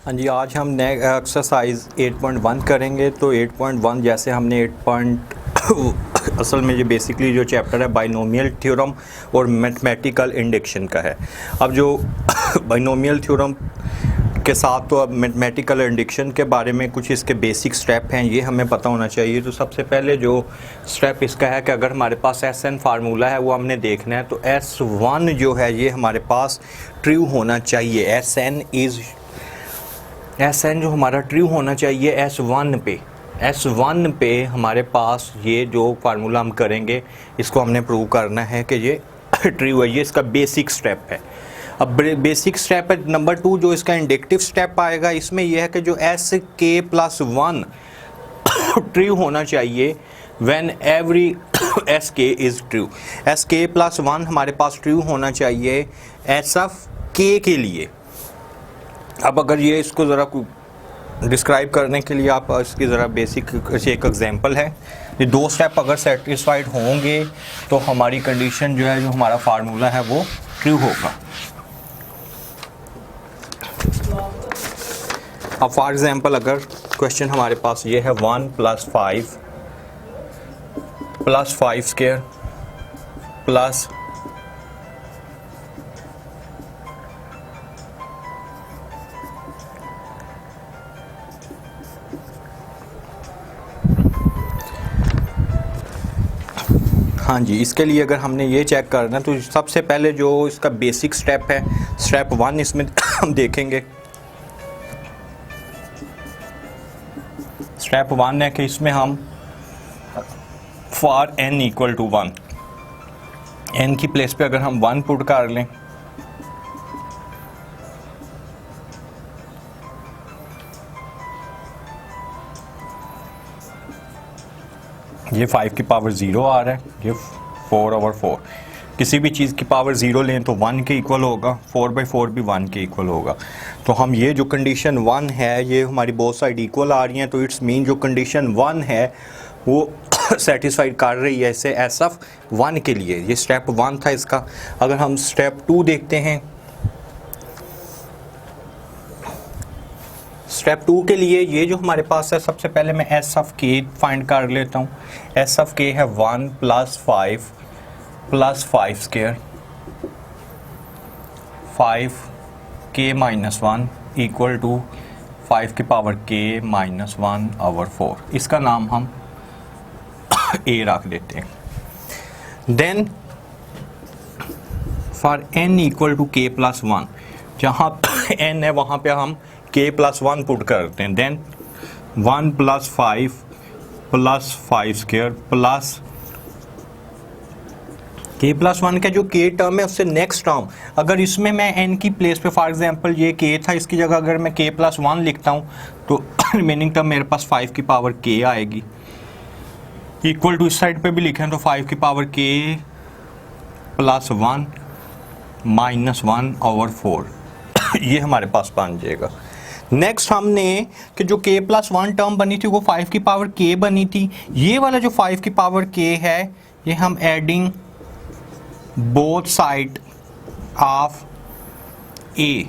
हाँ जी, आज हम नए एक्सरसाइज 8.1 करेंगे। तो 8.1 जैसे हमने 8 असल में ये बेसिकली जो चैप्टर है बाइनोमियल थ्योरम और मैथमेटिकल इंडक्शन का है। अब जो बाइनोमियल थ्योरम के साथ तो अब मैथमेटिकल इंडक्शन के बारे में कुछ इसके बेसिक स्टेप हैं, ये हमें पता होना चाहिए। तो सबसे पहले जो स्टेप इसका है कि अगर हमारे पास एस एन फार्मूला है वो हमने देखना है। तो S1 जो है ये हमारे पास ट्रू होना चाहिए। एस एन जो हमारा ट्रू होना चाहिए S1 पे हमारे पास ये जो फार्मूला हम करेंगे इसको हमने प्रूव करना है कि ये ट्रू है। ये इसका बेसिक स्टेप है। अब बेसिक स्टेप है नंबर 2 जो इसका इंडक्टिव स्टेप आएगा, इसमें यह है कि जो SK+1 ट्रू होना चाहिए when every SK is true. SK+1 हमारे पास ट्रू होना चाहिए SF के लिए। अब अगर ये इसको ज़रा डिस्क्राइब करने के लिए आप इसकी ज़रा बेसिक एक एग्जांपल है। ये 2 स्टेप अगर सेटिस्फाइड होंगे तो हमारी कंडीशन जो है, जो हमारा फार्मूला है वो ट्रू होगा। अब फॉर एग्जांपल अगर क्वेश्चन हमारे पास ये है 1 + 5 + 5 स्क्वायर प्लस हाँ जी, इसके लिए अगर हमने ये चेक करना है तो सबसे पहले जो इसका बेसिक स्टेप है, स्टेप 1 इसमें हम देखेंगे। स्टेप 1 है कि इसमें हम फॉर n = 1 n की प्लेस पे अगर हम 1 पुट कर लें ये 5 की पावर 0 आ रहा है, ये 4/4। किसी भी चीज़ की पावर 0 लें तो 1 के इक्वल होगा, 4/4 भी 1 के इक्वल होगा। तो हम ये जो कंडीशन 1 है ये हमारी बोथ साइड इक्वल आ रही हैं, तो इट्स मीन जो कंडीशन 1 है वो सेटिस्फाइड कर रही है इसे SF1 के लिए। ये स्टेप 1 था इसका। अगर हम स्टेप 2 देखते हैं, स्टेप 2 के लिए ये जो हमारे पास है, सबसे पहले मैं SF फाइंड कर लेता हूँ। SF है 1 + 5 + 5 स्क्वायर 5k - 1 = 5 की पावर k - 1/4। इसका नाम हम A रख देते हैं। देन फॉर n = k+1, जहाँ n है वहाँ पे हम k+1 पुट करते हैं। देन 1 + 5 + 5 स्क्वायर प्लस k+1 का जो k टर्म है उससे नेक्स्ट टर्म, अगर इसमें मैं n की प्लेस पे फॉर एग्जांपल ये k था, इसकी जगह अगर मैं k+1 लिखता हूँ तो रिमेनिंग टर्म मेरे पास 5 की पावर k आएगी। इक्वल टू इस साइड पे भी लिखें तो 5 की पावर k + 1 - 1/4 ये हमारे पास बन जाएगा। नेक्स्ट हमने कि जो k+1 टर्म बनी थी वो 5 की पावर k बनी थी। ये वाला जो 5 की पावर k है ये हम adding both side of a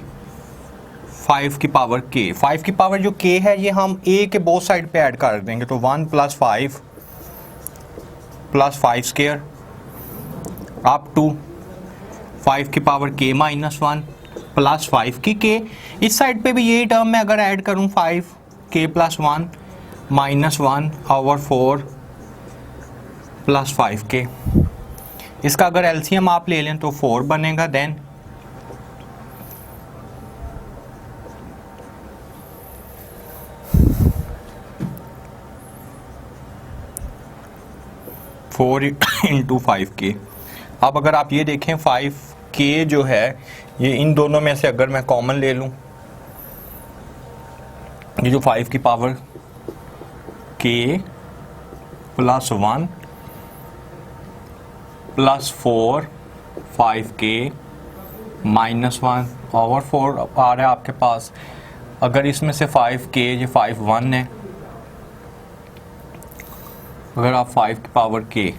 5 की पावर k, 5 की पावर जो k है ये हम a के बोथ साइड पे ऐड कर देंगे। तो 1 + 5 + 5 स्क्वायर अप टू 5 की पावर k - 1 प्लस 5 की k। इस साइड पे भी यही टर्म मैं अगर ऐड करूं 5k+1 - 1/4 प्लस 5k, इसका अगर एलसीएम आप ले लें तो 4 बनेगा। Then four into 5k। अब अगर आप ये देखें 5k जो है ये इन दोनों में से अगर मैं कॉमन ले लूं, ये जो 5 की पावर k + 1 + 4 5k - 1/4 आ रहा है आपके पास। अगर इसमें से 5k ये 5 1 है, अगर आप 5 की पावर k,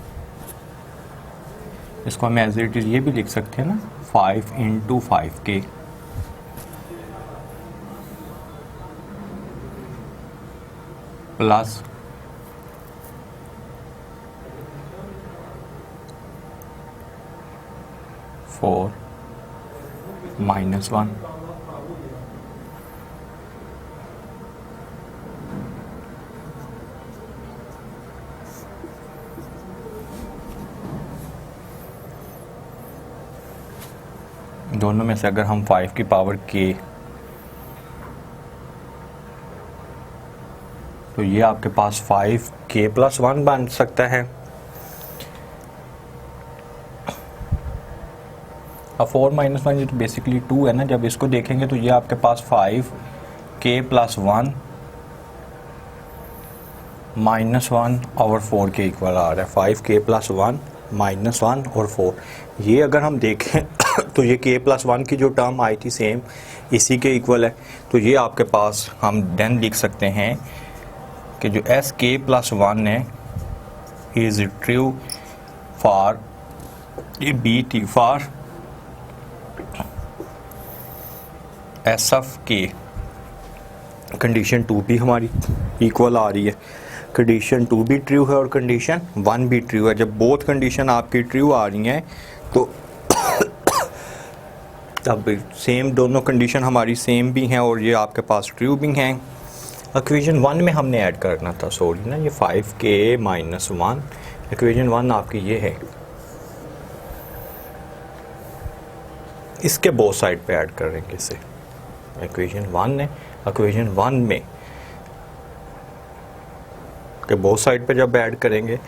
इसको हम एज इट इज ये भी लिख सकते हैं ना, 5 × 5k प्लस फोर -1 दोनों में से अगर हम 5 की पावर k, तो ये आपके पास 5k+1 बन सकता है। अब 4 - 1 ये तो बेसिकली 2 है ना, जब इसको देखेंगे तो ये आपके पास 5k+1 -1 और 4 के इक्वल आ रहा है। 5k+1 -1 और 4, ये अगर हम देखें तो ये k+1 की जो टर्म आई थी सेम इसी के इक्वल है। तो ये आपके पास हम देन लिख सकते हैं कि जो Sk+1 है is true for BT for S(k). Condition 2 भी हमारी इक्वल आ रही है, कंडीशन 2 भी ट्रू है और कंडीशन 1 भी ट्रू है। जब बोथ कंडीशन आपकी ट्रू आ रही हैं तो अब सेम दोनों कंडीशन हमारी सेम भी हैं और ये आपके पास ट्रू भी हैं। इक्वेशन 1 में हमने ऐड करना था, सॉरी ना, ये 5k-1 इक्वेशन 1 आपकी ये है, इसके बोथ साइड पे ऐड करेंगे इसे। इक्वेशन 1 है, इक्वेशन 1 में के बोथ साइड पे जब ऐड करेंगे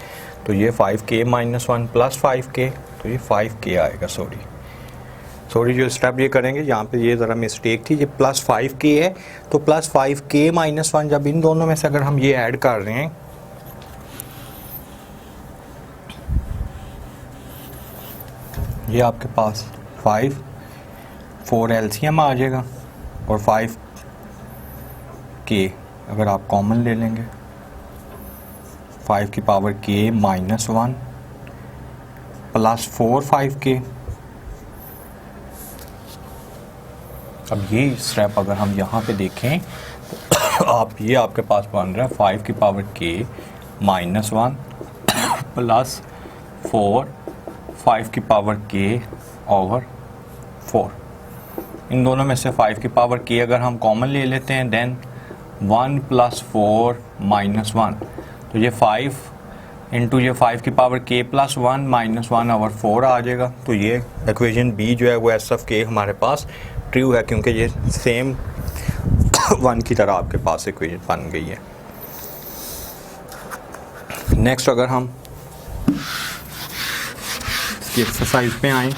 तो ये 5k-1 प्लस 5k, तो ये 5k आएगा। सॉरी जो स्टेप ये करेंगे यहाँ पे ये ज़रा मिस्टेक थी, ये प्लस 5k है, तो प्लस 5k-1 जब इन दोनों में से अगर हम ये ऐड कर रहे हैं ये आपके पास 4 LCM आ जाएगा और 5k अगर आप कॉमन ले लेंगे 5 की पावर k-1 प्लस 4 5k। अब ये स्टेप अगर हम यहाँ पे देखें तो ये आपके पास बन रहा है 5 की पावर k-1 प्लस 4 5 की पावर k/4। इन दोनों में से 5 की पावर k अगर हम कॉमन ले लेते हैं देन 1 + 4 - 1, तो ये 5 इंटू ये 5 की पावर k+1 - 1/4 आ जाएगा। तो ये इक्वेशन बी जो है वो S(k) हमारे पास ट्रू है क्योंकि ये सेम 1 की तरह आपके पास इक्वेशन बन गई है। नेक्स्ट अगर हम इसकी एक्सरसाइज पे आएँ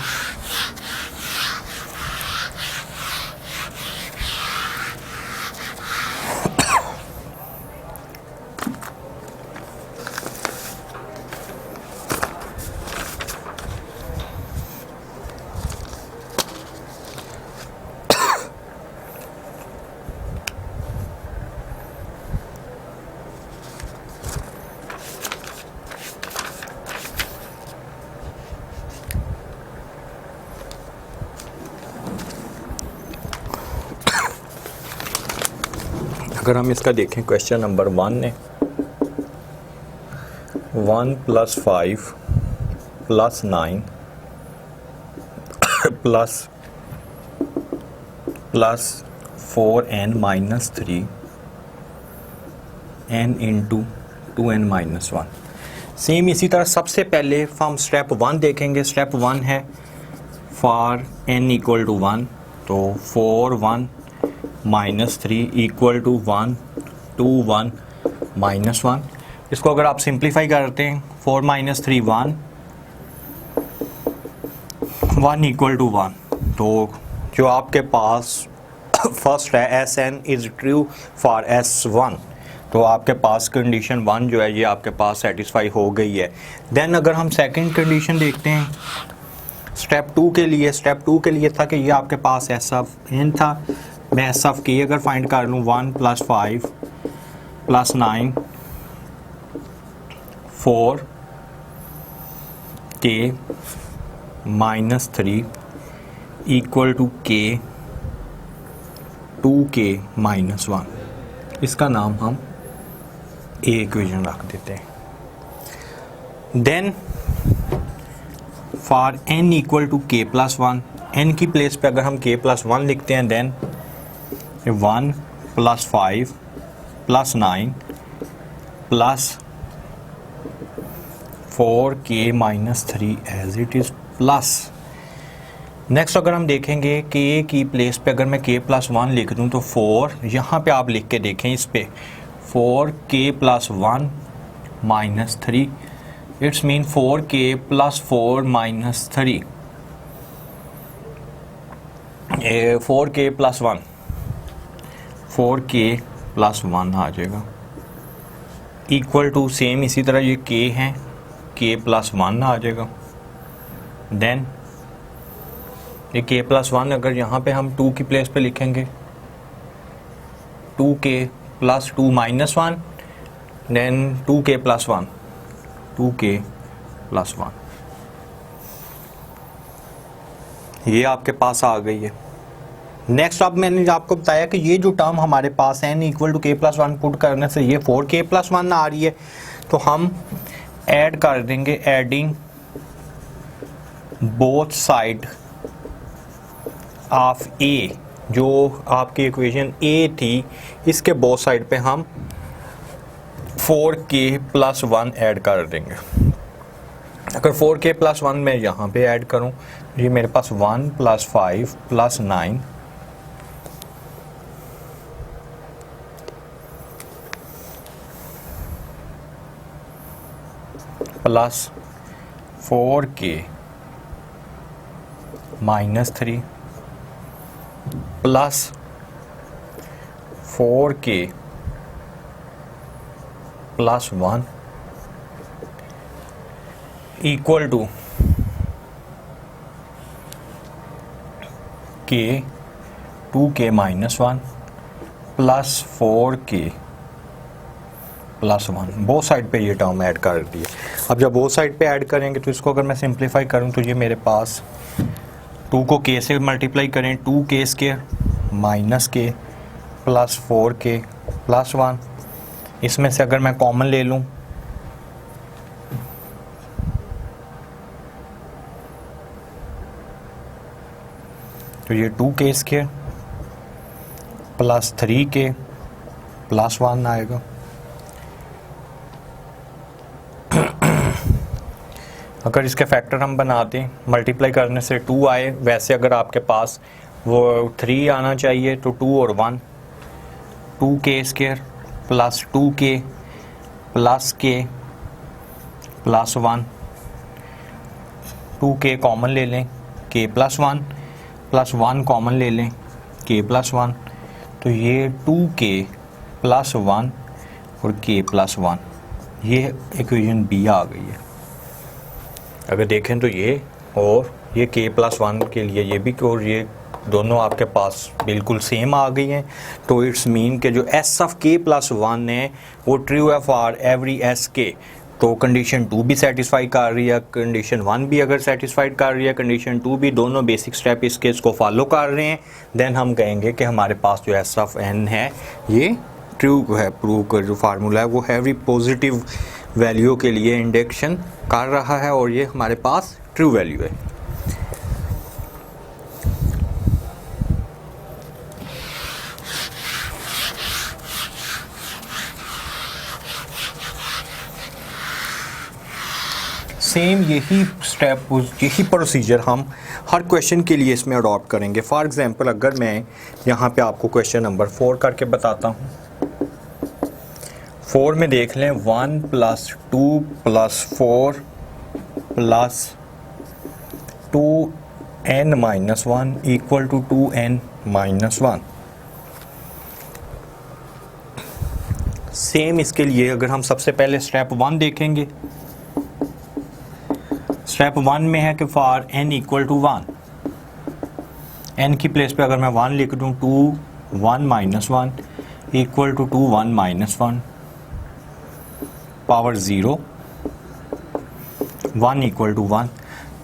अगर हम इसका देखें क्वेश्चन नंबर 1 ने 1 + 5 + 9 plus 4n - 3 n × 2n - 1। Same इसी तरह सबसे पहले हम स्टेप 1 देखेंगे। स्टेप 1 है फॉर n = 1, तो 4 1 - 3 = 1 2 1 - 1। इसको अगर आप सिंप्लीफाई करते हैं 4 - 3 1 = 1, तो जो आपके पास फर्स्ट है Sn is true for S1, तो आपके पास कंडीशन 1 जो है ये आपके पास सेटिस्फाई हो गई है। देन अगर हम सेकंड कंडीशन देखते हैं स्टेप 2 के लिए था कि ये आपके पास Sn था। मैं Sk अगर फाइंड कर लूँ 1 + 5 + 9 4k - 3 = k 2k - 1, इसका नाम हम ए इक्वेशन रख देते हैं। Then for n equal to k plus one, n की प्लेस पे अगर हम k प्लस वन लिखते हैं, then 1 plus 5 plus 9 plus 4k minus 3 as it is plus. Next अगर हम देखेंगे k की प्लेस पे अगर मैं k प्लस वन लिख दूँ तो 4, यहाँ पे आप लिख के देखें इस पे 4k plus 1 minus 3, it's mean 4k plus 4 minus 3, 4k plus 1, 4k plus 1 आ जाएगा इक्वल टू सेम इसी तरह ये k है, k प्लस 1 आ जाएगा। देन ये k प्लस 1 अगर यहाँ पे हम 2 की प्लेस पे लिखेंगे 2k plus 2 minus 1, then 2k plus 1, 2k plus 1, ये आपके पास आ गई है। नेक्स्ट अब मैंने आपको बताया कि ये जो टर्म हमारे पास है n equal to k plus 1 put करने से ये 4k प्लस 1 आ रही है, तो हम ऐड कर देंगे, adding both side of a, जो आपकी इक्वेशन a थी इसके बोथ साइड पे हम 4k प्लस 1 ऐड कर देंगे। अगर 4k प्लस 1 मैं यहाँ पे ऐड करूँ, ये मेरे पास 1 plus 5 plus 9 plus 4k minus 3 plus 4k plus 1 equal to k 2k minus 1 plus 4k plus 1, both side पे ये टर्म ऐड कर दिए। अब जब बोथ साइड पे ऐड करेंगे तो इसको अगर मैं सिंप्लीफाई करूं तो ये मेरे पास 2 को k से मल्टीप्लाई करें, 2k square minus k plus 4k plus 1, इसमें से अगर मैं कॉमन ले लूं तो ये 2k square plus 3k plus 1 आएगा। अगर इसके फैक्टर हम बनाते हैं, मल्टीप्लाई करने से 2 आए, वैसे अगर आपके पास वो 3 आना चाहिए तो 2 और 1, 2k square plus 2k plus k plus 1, 2k common ले लें, k प्लस 1 प्लस 1 कॉमन ले लें, k प्लस 1, तो ये 2k प्लस 1 और k प्लस 1, ये इक्वेशन b आ गई है। अगर देखें तो ये और ये k प्लस 1 के लिए ये भी, और ये दोनों आपके पास बिल्कुल सेम आ गई हैं, तो इट्स मीन के जो s ऑफ k प्लस 1 है वो ट्रू है फॉर एवरी s k। तो कंडीशन 2 भी सेटिस्फाई कर रही है, कंडीशन 1 भी अगर सेटिस्फाइड कर रही है, कंडीशन 2 भी, दोनों बेसिक स्टेप इस केस को फॉलो कर रहे हैं, देन हम कहेंगे कि हमारे पास जो s ऑफ n है ये ट्रू है। प्रूव कर जो फार्मूला है वो एवरी पॉजिटिव वैल्यू के लिए इंडेक्शन कर रहा है और ये हमारे पास ट्रू वैल्यू है। सेम यही स्टेप, यही प्रोसीजर हम हर क्वेश्चन के लिए इसमें अडॉप्ट करेंगे। फॉर एग्जांपल अगर मैं यहाँ पे आपको क्वेश्चन नंबर 4 करके बताता हूँ, 4 में देख लें 1 plus 2 plus 4 plus 2n minus 1 equal to 2n minus 1। Same इसके लिए अगर हम सबसे पहले स्टेप 1 देखेंगे, स्टेप 1 में है कि for n equal to 1, n की प्लेस पे अगर मैं 1 लिख दूँ, 2 1 minus 1 equal to 2 1 minus 1 power 0 1 equal to 1।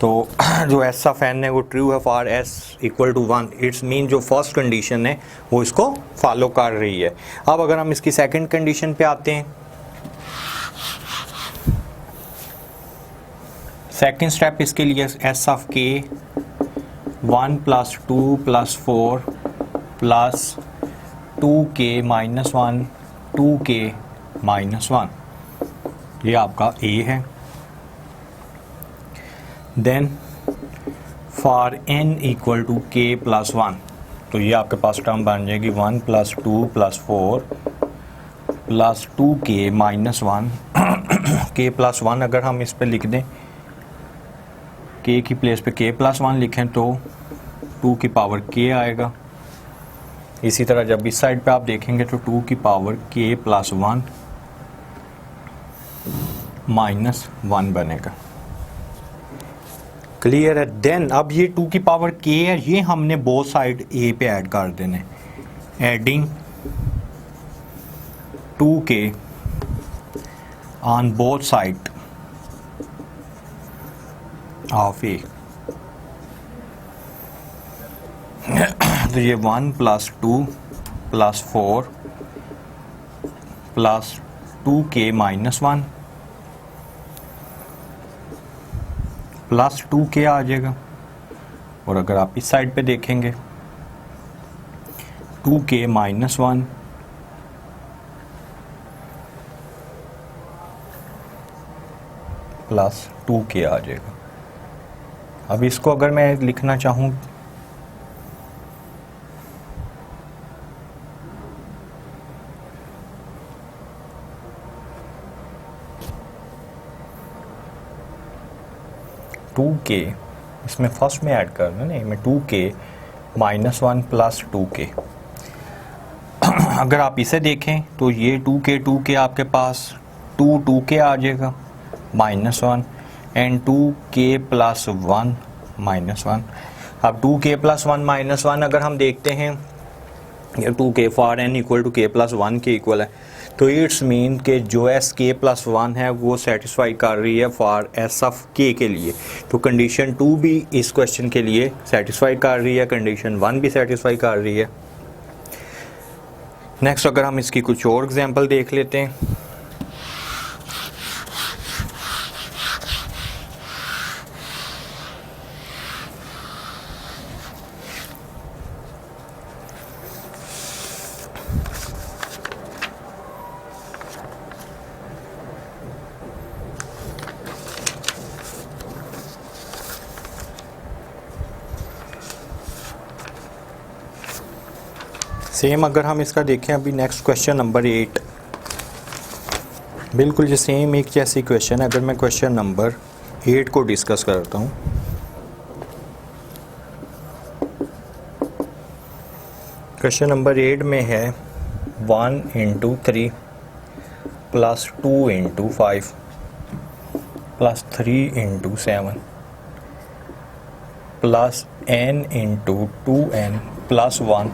तो जो s ऑफ n है वो ट्रू है for s equal to 1, it's mean जो फर्स्ट कंडीशन है वो इसको फॉलो कर रही है। अब अगर हम इसकी सेकंड कंडीशन पे आते हैं, सेकेंड स्टेप इसके लिए एस ऑफ के 1 + 2 + 4 प्लस 2k - 1 2k - 1, ये आपका ए है। देन फॉर n = k + 1, तो ये आपके पास टर्म बन जाएगी 1 + 2 + 4 प्लस 2k - 1 k + 1 अगर हम इस पे लिख दें, k की प्लेस पे k + 1 लिखें तो 2 की पावर k आएगा। इसी तरह जब इस साइड पे आप देखेंगे तो 2 की पावर k + 1 - 1 बनेगा। क्लियर है। देन अब ये 2 की पावर k है, ये हमने बोथ साइड a पे ऐड कर देने, adding 2k on both side of a। तो ये 1 + 2 + 4 प्लस 2k - 1 प्लस 2k आ जाएगा। और अगर आप इस साइड पे देखेंगे 2k - 1 प्लस 2k आ जाएगा। अब इसको अगर मैं लिखना चाहूँ ,2k इसमें फर्स्ट में ऐड कर दें, नहीं मैं 2k - 1 प्लस 2k। अगर आप इसे देखें तो ये 2k आपके पास 2k आ जाएगा -1 एंड 2k + 1 -1। अब 2k + 1 -1 अगर हम देखते हैं ये 2k फॉर n = k + 1 के इक्वल है, तो इट्स मीन कि जो एस k + 1 है वो सेटिस्फाई कर रही है फॉर एस ऑफ k के लिए। तो कंडीशन 2 भी इस क्वेश्चन के लिए सेटिस्फाई कर रही है, कंडीशन 1 भी सेटिस्फाई कर रही है। नेक्स्ट अगर हम इसकी कुछ और एग्जांपल देख लेते हैं। सेम अगर हम इसका देखें अभी नेक्स्ट क्वेश्चन नंबर 8, बिल्कुल ये सेम एक जैसी क्वेश्चन है। अगर मैं क्वेश्चन नंबर 8 को डिस्कस करता हूँ, क्वेश्चन नंबर 8 में है 1 × 3 plus 2 × 5 plus 3 × 7 plus n × 2n plus 1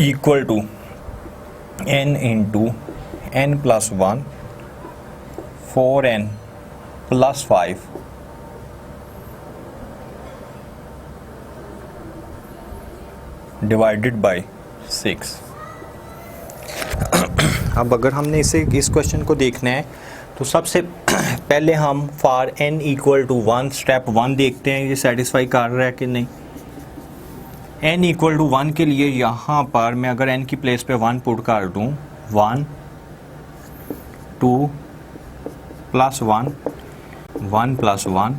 equal to n × n + 1 4n + 5 divided by 6। अब अगर हमने इस क्वेश्चन को देखना है तो सबसे पहले हम फॉर n = 1 स्टेप 1 देखते हैं ये सेटिस्फाई कर रहा है कि नहीं। n = 1 के लिए यहाँ पर मैं अगर n की प्लेस पे 1 पुट कर दूँ, 1 2 + 1 1 + 1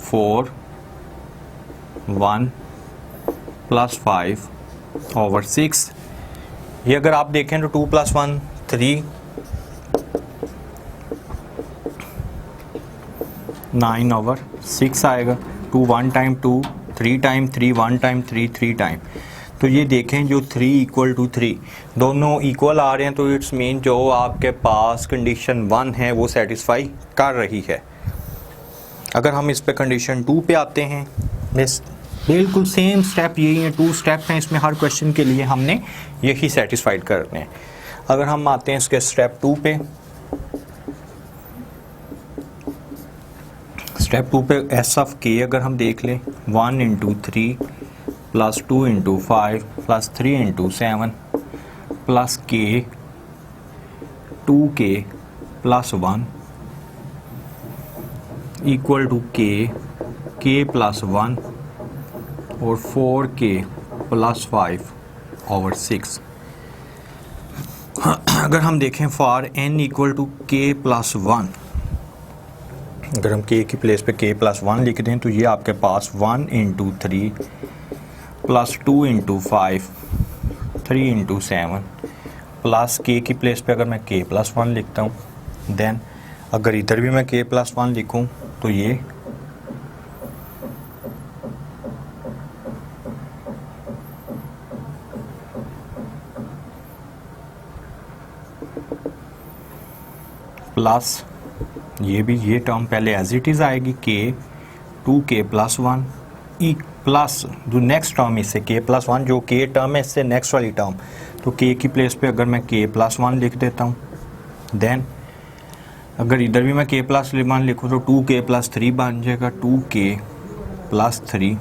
4 1 + 5 ओवर 6। ये अगर आप देखें तो 2 + 1 3 9 ओवर 6 आएगा। 2 1 टाइम 2 3 टाइम 3 1 टाइम 3 3 टाइम। तो ये देखें जो 3 = 3 दोनों इक्वल आ रहे हैं, तो इट्स मीन जो आपके पास कंडीशन 1 है वो सेटिस्फाई कर रही है। अगर हम इस पे कंडीशन 2 पे आते हैं, बिल्कुल सेम स्टेप यही है, 2 स्टेप हैं इसमें, हर क्वेश्चन के लिए हमने यही सेटिस्फाइड करने हैं। अगर हम आते हैं इसके स्टेप 2 पे, स्टेप 2 पे एस ऑफ के अगर हम देख लें 1 × 3 plus 2 × 5 plus 3 × 7 plus k 2k plus 1 equal to k plus 1 और 4k प्लस 5 ओवर 6। अगर हम देखें for n equal to k plus 1, अगर हम k की प्लेस पे k प्लस 1 लिख दें तो ये आपके पास 1 into 3 plus 2 into 5 3 into 7 plus k की प्लेस पे अगर मैं k प्लस 1 लिखता हूँ, देन अगर इधर भी मैं k प्लस 1 लिखूँ तो ये प्लस ये भी ये टर्म पहले एज इट इज़ आएगी k 2k plus 1 E plus जो नेक्स्ट टर्म इससे k प्लस 1 जो k टर्म है इससे नेक्स्ट वाली टर्म, तो k की प्लेस पे अगर मैं k प्लस 1 लिख देता हूँ, देन अगर इधर भी मैं k प्लस 1 लिखूँ तो 2k प्लस 3 बन जाएगा, 2k प्लस 3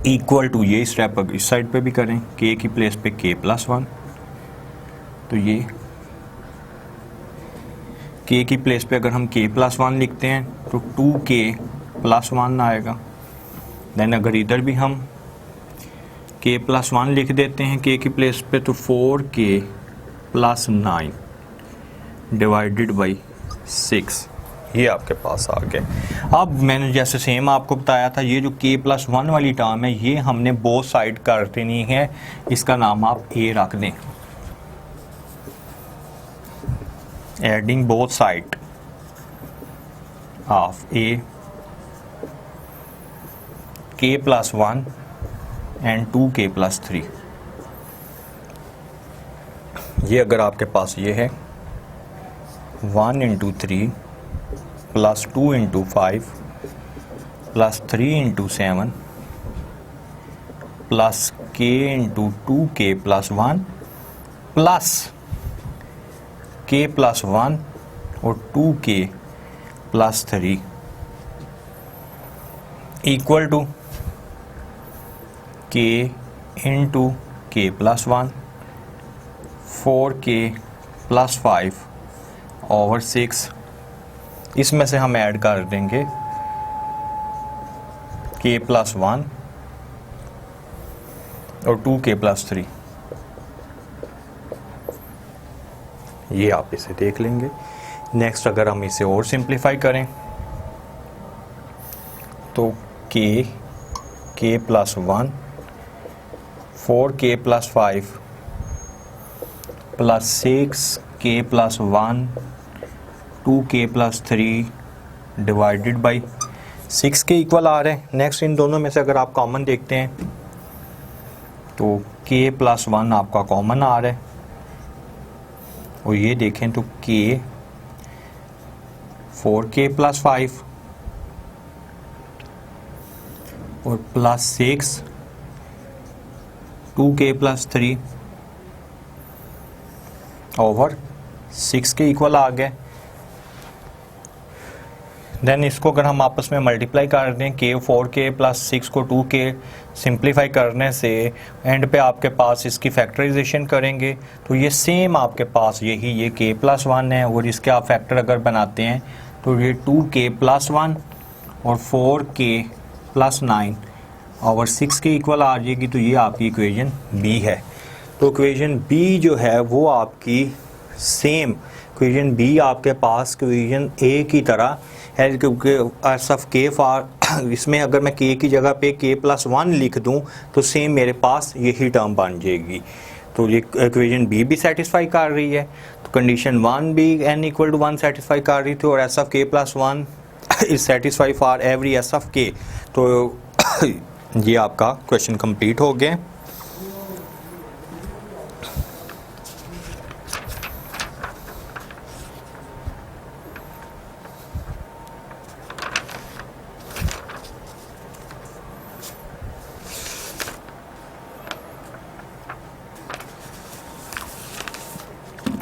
इक्वल टू ये स्टेप अगर इस साइड पे भी करें k की प्लेस पे k प्लस 1, तो ये k की प्लेस पे अगर हम k प्लस 1 लिखते हैं तो 2k प्लस 1 आएगा। देन अगर इधर भी हम k प्लस 1 लिख देते हैं k की प्लेस पे तो 4k प्लस 9 डिवाइडेड बाई 6, ये आपके पास आ गया। अब मैंने जैसे सेम आपको बताया था, ये जो k प्लस 1 वाली टर्म है ये हमने बोथ साइड कर देनी है, इसका नाम आप a रख दें। Adding both side of a k plus 1 and 2k plus 3, ये अगर आपके पास ये है 1 into 3 plus 2 into 5 plus 3 into 7 plus k into 2k plus 1 plus k plus 1 और 2k plus 3 equal to k into k plus 1 4k plus 5 over 6। इसमें से हम add कर देंगे k प्लस 1 और 2k प्लस 3, ये आप इसे देख लेंगे। नेक्स्ट अगर हम इसे और सिंप्लीफाई करें तो k plus 1 4k plus 5 plus 6k plus 1 2k plus 3 divided by 6 के इक्वल आ रहे हैं। नेक्स्ट इन दोनों में से अगर आप कॉमन देखते हैं तो k प्लस 1 आपका कॉमन आ रहा है, और ये देखें तो k 4k प्लस 5 और प्लस 6 2k प्लस 3 ओवर 6 के इक्वल आ गए। देन इसको अगर हम आपस में मल्टीप्लाई कर दें k 4k प्लस 6 को 2k सिंप्लीफाई करने से एंड पे आपके पास इसकी फैक्टराइजेशन करेंगे तो ये सेम आपके पास यही ये k प्लस 1 है, और इसके आप फैक्टर अगर बनाते हैं तो ये 2k प्लस 1 और 4k प्लस 9 ओवर 6 के इक्वल आ जाएगी। तो ये आपकी इक्वेशन b है। तो इक्वेशन b जो है वो आपकी सेम इक्वेशन b आपके पास इक्वेशन a की तरह है, क्योंकि एस ऑफ k फॉर इसमें अगर मैं k की जगह पे k प्लस 1 लिख दूं तो सेम मेरे पास यही टर्म बन जाएगी। तो ये इक्वेशन b भी सेटिस्फाई कर रही है, तो कंडीशन 1 भी n इक्वल टू 1 सेटिस्फाई कर रही थी, और S of k plus 1 is satisfy for every S of k। तो ये आपका क्वेश्चन कंप्लीट हो गया।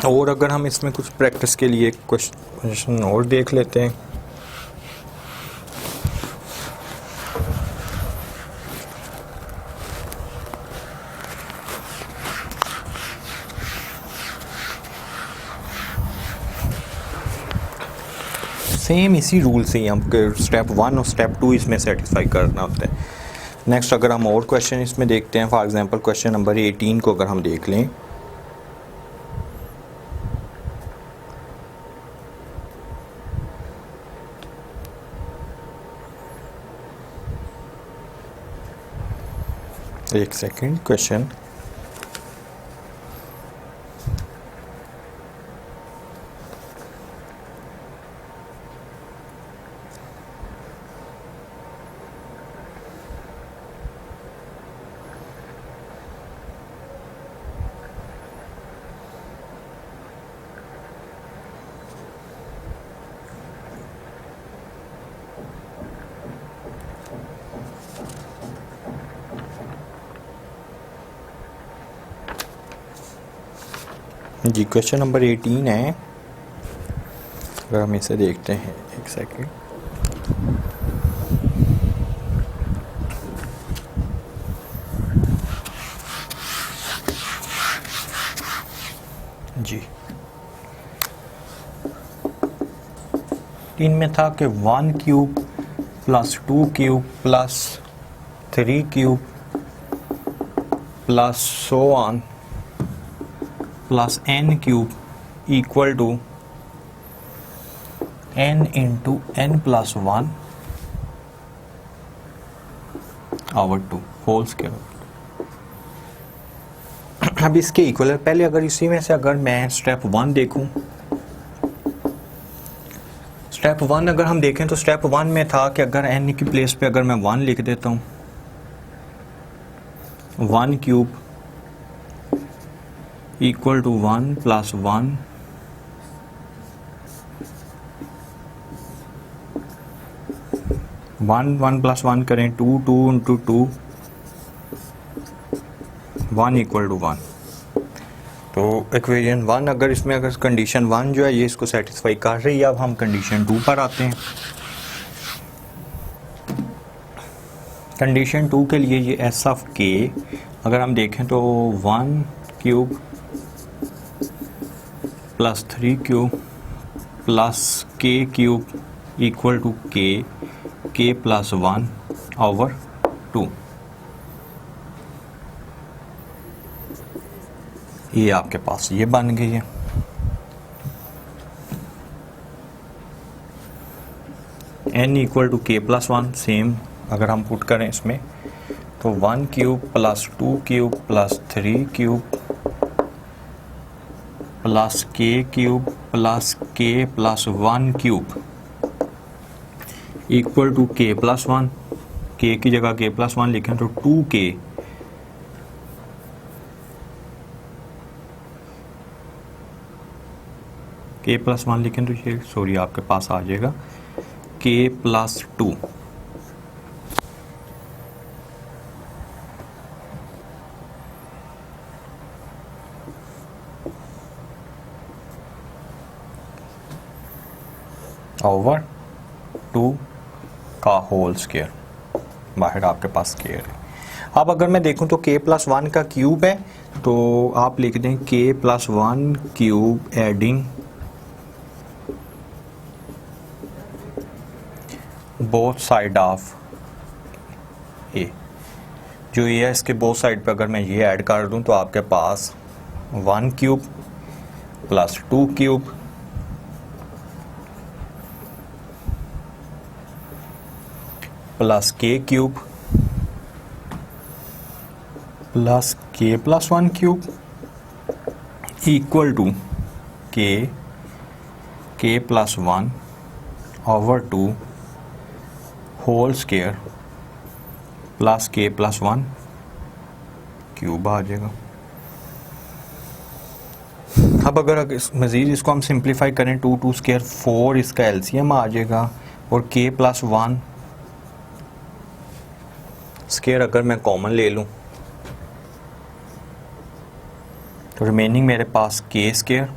और अगर हम इसमें कुछ प्रैक्टिस के लिए क्वेश्चन और देख लेते हैं। सेम इसी रूल से ही हम स्टेप 1 और स्टेप 2 इसमें सेटिस्फाई करना होता है। नेक्स्ट अगर हम और क्वेश्चन इसमें देखते हैं, फॉर एग्जांपल क्वेश्चन नंबर 18 को अगर हम देख लें, एक सेकंड, क्वेश्चन जी, क्वेश्चन नंबर 18 है। अगर हम इसे देखते हैं, एक सेकंड, जी 3 में था कि 1 cube plus 2 cube plus 3 cube plus so on plus n cube equal to n into n plus 1 over 2 whole square. अब इसके इक्वल है। पहले अगर इसी में से अगर मैं स्टेप 1 देखूं, स्टेप 1 अगर हम देखें तो स्टेप 1 में था कि अगर n की प्लेस पे अगर मैं 1 लिख देता हूं, 1 cube equal to 1 plus 1 1 plus 1 करें 2 2 इंटू 2 1 इक्वल टू 1। तो इक्वेशन 1 अगर इसमें अगर कंडीशन 1 जो है ये इसको सेटिस्फाई कर रही है। अब हम कंडीशन 2 पर आते हैं। कंडीशन 2 के लिए ये एस ऑफ के अगर हम देखें तो 1 cube plus 3 cube plus k cube equal to k plus 1 over 2। ये आपके पास ये बन गई है। n equal to k plus 1 same अगर हम पुट करें इसमें तो 1 cube plus 2 cube plus 3 cube plus k cube plus k plus 1 cube equal to k plus 1। के की जगह के प्लस 1 लिखें तो 2k के प्लस 1 लिखें तो ये सॉरी आपके पास आ जाएगा के प्लस 2 ओवर 2 का होल स्क्वायर। बाहर आपके पास स्क्वायर है। अब अगर मैं देखूं तो k प्लस 1 का क्यूब है तो आप लिख दें k plus 1 cube adding both side of a. जो ये है इसके बोथ साइड पे अगर मैं ये ऐड कर दूं तो आपके पास 1 cube plus 2 cube plus k cube plus k plus 1 cube equal to k plus 1 over 2 whole square plus k plus 1 cube आ जाएगा। अब अगर मज़ीद इसको हम सिंप्लीफाई करें 2 2 स्क्वायर 4 इसका एलसीएम आ जाएगा और के प्लस 1 स्क्वायर अगर मैं कॉमन ले लूं तो रिमेनिंग मेरे पास के स्क्वायर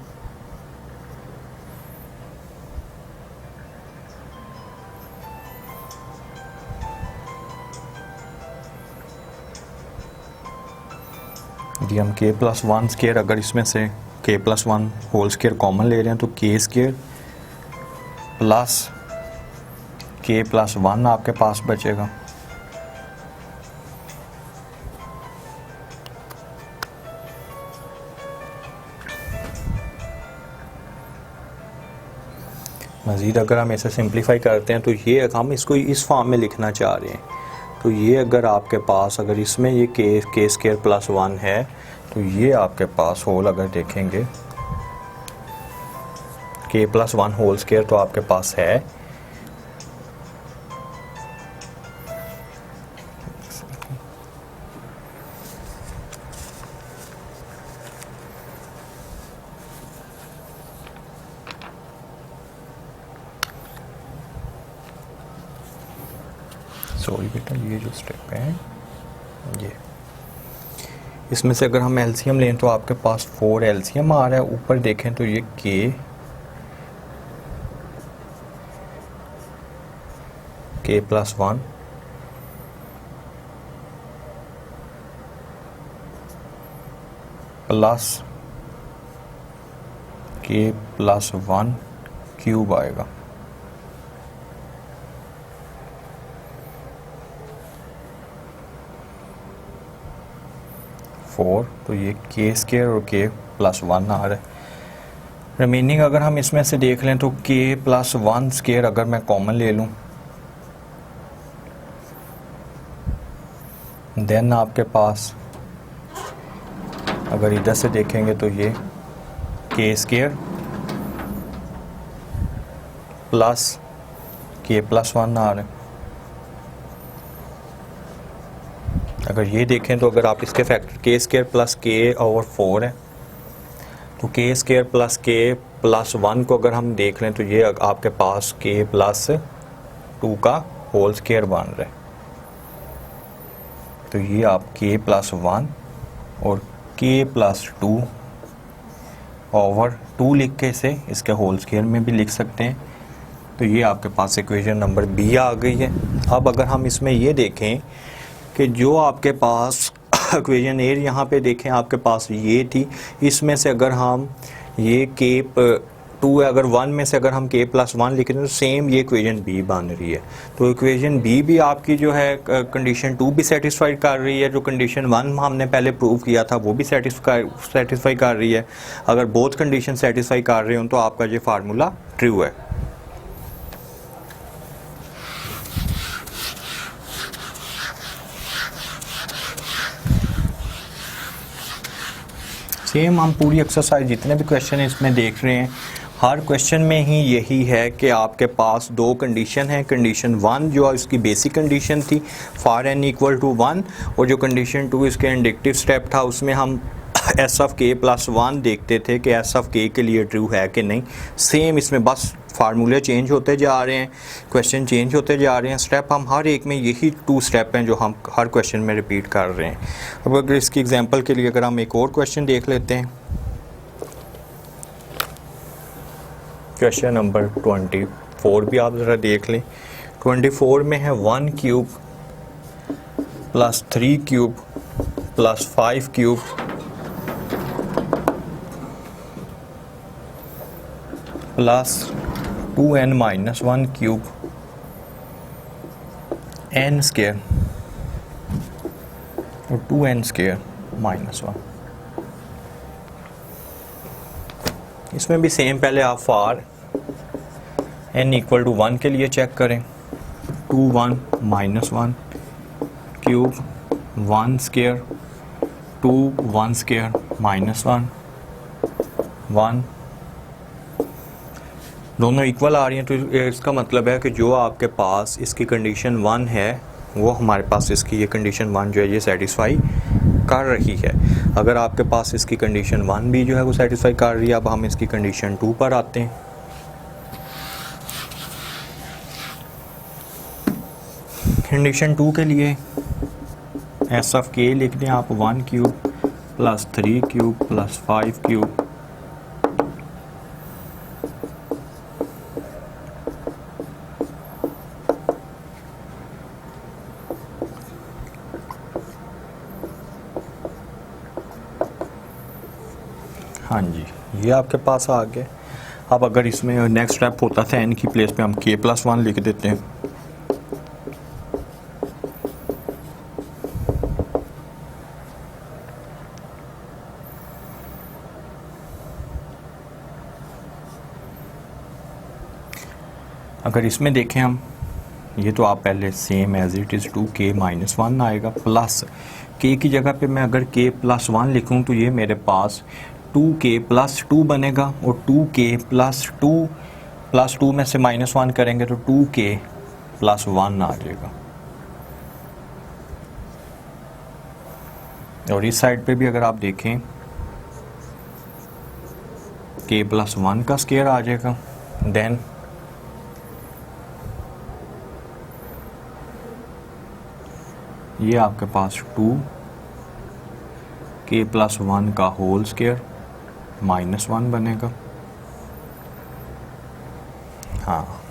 यदि हम के प्लस 1 स्क्वायर अगर इसमें से के प्लस 1 होल स्क्वायर कॉमन ले रहे हैं तो के स्क्वायर प्लस के प्लस 1 आपके पास बचेगा। मज़ीद अगर हम इसे सिंप्लीफाई करते हैं तो ये हम इसको इस फॉर्म में लिखना चाह रहे हैं, तो ये अगर आपके पास अगर इसमें ये के स्क्वायर प्लस 1 है तो ये आपके पास होल अगर देखेंगे के प्लस 1 होल स्क्वायर तो आपके पास है सॉरी बेटा, ये जो स्टेप है ये इसमें से अगर हम एलसीएम लें तो आपके पास 4 एलसीएम आ रहा है। ऊपर देखें तो ये के plus 1 plus k plus 1 cube आएगा। तो ये के स्क्वायर और के प्लस 1 आ रहा है। रिमेनिंग अगर हम इसमें से देख लें तो के प्लस 1 स्क्वायर अगर मैं कॉमन ले लूं देन आपके पास अगर इधर से देखेंगे तो ये के स्क्वायर प्लस के प्लस 1 आ रहा है। अगर ये देखें तो अगर आप इसके फैक्टर के स्क्वायर प्लस के ओवर 4 है तो के स्क्वायर प्लस के प्लस 1 को अगर हम देख लें तो ये आपके पास के प्लस 2 का होल स्क्वायर बन रहा है। तो ये आप के प्लस 1 और के प्लस 2 ओवर 2 लिख के इसे इसके होल स्क्वायर में भी लिख सकते हैं। तो ये आपके पास इक्वेशन नंबर बी आ गई है। अब अगर हम इसमें ये देखें कि जो आपके पास इक्वेशन ए यहाँ पे देखें आपके पास ये थी, इसमें से अगर हम ये के 2 है, अगर 1 में से अगर हम के प्लस 1 लिख रहे हैं तो सेम ये इक्वेशन बी बन रही है। तो इक्वेशन बी भी आपकी जो है कंडीशन 2 भी सेटिस्फाई कर रही है, जो कंडीशन 1 हमने पहले प्रूव किया था वो भी सेटिस्फाई कर रही है। अगर बोथ कंडीशन सेटिस्फाई कर रहे हो तो आपका ये फार्मूला ट्रू है। सेम हम पूरी एक्सरसाइज जितने भी क्वेश्चन इसमें देख रहे हैं हर क्वेश्चन में ही यही है कि आपके पास 2 कंडीशन है। कंडीशन 1 जो इसकी बेसिक कंडीशन थी फॉर n इक्वल टू 1, और जो कंडीशन 2 इसके इंडिकेटिव स्टेप था उसमें हम एस ऑफ के प्लस 1 देखते थे कि एस ऑफ के लिए ट्रू है कि नहीं। सेम इसमें बस फार्मूले चेंज होते जा रहे हैं, क्वेश्चन चेंज होते जा रहे हैं, स्टेप हम हर एक में यही 2 स्टेप हैं जो हम हर क्वेश्चन में रिपीट कर रहे हैं। अब अगर इसकी एग्जांपल के लिए अगर हम एक और क्वेश्चन देख लेते हैं, क्वेश्चन नंबर 24 भी आप ज़रा देख लें। 24 में है 1 cube plus 3 cube plus 5 cube plus 2n minus 1 cube n square और 2n स्क्वायर माइनस 1। इसमें भी सेम, पहले आप फॉर n इक्वल टू 1 के लिए चेक करें। 2 1 minus 1 cube 1 square 2 1 square minus 1 1, दोनों इक्वल आ रही हैं। तो इसका मतलब है कि जो आपके पास इसकी कंडीशन 1 है वो हमारे पास इसकी ये कंडीशन 1 जो है ये सेटिस्फाई कर रही है। अगर आपके पास इसकी कंडीशन 1 भी जो है वो सेटिस्फाई कर रही है। अब हम इसकी कंडीशन 2 पर आते हैं। कंडीशन 2 के लिए एस ऑफ के लिख दें आप 1 cube plus 3 cube plus 5 cube हाँ जी, ये आपके पास आ गया। अब अगर इसमें नेक्स्ट स्टेप होता था n की प्लेस पे हम k प्लस 1 लिख देते हैं। अगर इसमें देखें हम, ये तो आप पहले same as it is 2k minus 1 आएगा, प्लस k की जगह पे मैं अगर k प्लस 1 लिखूँ तो ये मेरे पास 2k प्लस 2 बनेगा, और 2k प्लस 2 में से माइनस 1 करेंगे तो 2k प्लस 1 आ जाएगा। और इस साइड पे भी अगर आप देखें k प्लस 1 का स्क्वायर आ जाएगा, देन ये आपके पास 2k प्लस 1 का होल स्क्वायर माइनस 1 बनेगा। हाँ,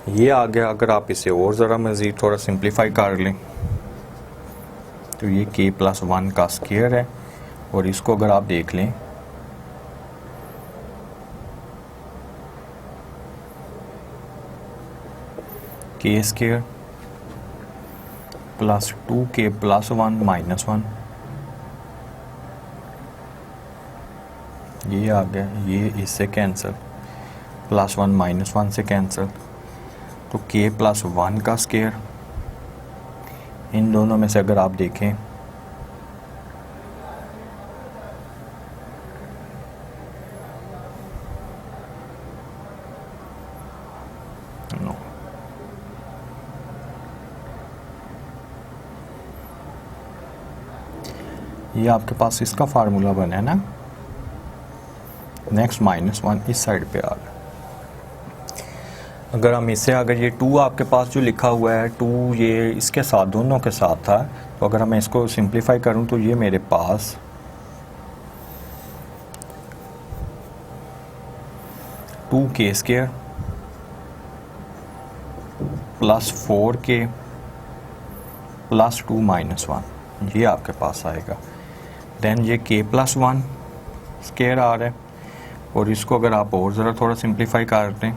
ये आ गया। अगर आप इसे और ज़रा मज़ीद थोड़ा सिंप्लीफाई कर लें तो ये k प्लस 1 का स्क्वायर है, और इसको अगर आप देख लें k square plus 2k plus 1 minus 1, ये आ गया। ये इससे कैंसिल, प्लस 1 माइनस 1 से कैंसिल, तो k प्लस 1 का स्क्वायर, इन दोनों में से अगर आप देखें ये आपके पास इसका फार्मूला बना है ना, नेक्स्ट माइनस 1 इस साइड पे आ गया। अगर हम इससे, अगर ये 2 आपके पास जो लिखा हुआ है 2 ये इसके साथ, दोनों के साथ था, तो अगर मैं इसको सिंप्लीफाई करूं तो ये मेरे पास 2k square plus 4k plus 2 minus 1, ये आपके पास आएगा। देन ये k प्लस 1 स्क्वायर आ रहा है, और इसको अगर आप और ज़रा थोड़ा सिंप्लीफाई कर दें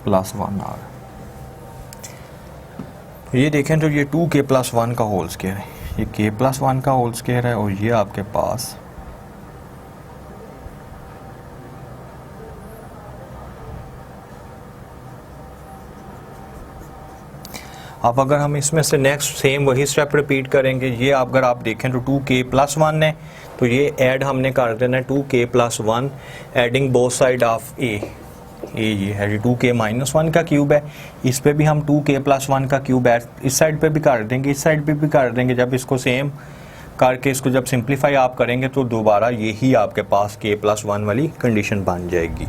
प्लस 1 आ रहा है, तो ये देखें तो ये 2k प्लस 1 का होल स्क्वायर है, ये k प्लस 1 का होल स्क्वायर है, और ये आपके पास अब अगर हम इसमें से नेक्स्ट सेम वही स्टेप रिपीट करेंगे। ये अगर आप देखें तो 2k प्लस 1 है, तो ये ऐड हमने कर देना है 2k plus 1 adding both side of a, ये है 2k माइनस 1 का क्यूब है, इस पे भी हम 2k प्लस 1 का क्यूब ऐड इस साइड पे भी कर देंगे, इस साइड पे भी कर देंगे। जब इसको सेम करके इसको जब सिंप्लीफाई आप करेंगे तो दोबारा यही आपके पास k प्लस 1 वाली कंडीशन बन जाएगी।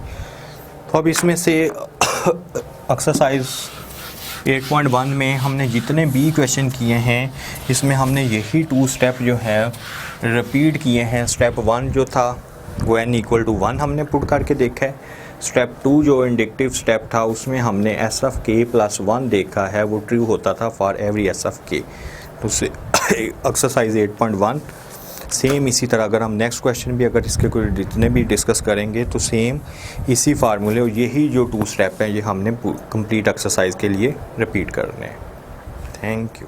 तो अब इसमें से एक्सरसाइज 8.1 में हमने जितने भी क्वेश्चन किए हैं, इसमें हमने यही 2 स्टेप जो है रिपीट किए हैं। स्टेप 1 जो था वो n इक्वल टू 1 हमने पुट करके देखा है। स्टेप 2 जो इंडिकेटिव स्टेप था उसमें हमने एस ऑफ k प्लस 1 देखा है, वो ट्रू होता था for every S of k। तो एक्सरसाइज 8.1 सेम इसी तरह अगर हम नेक्स्ट क्वेश्चन भी अगर इसके कोई जितने भी डिस्कस करेंगे तो सेम इसी फार्मूले और यही जो 2 स्टेप हैं ये हमने कंप्लीट एक्सरसाइज के लिए रिपीट करने हैं। Thank you.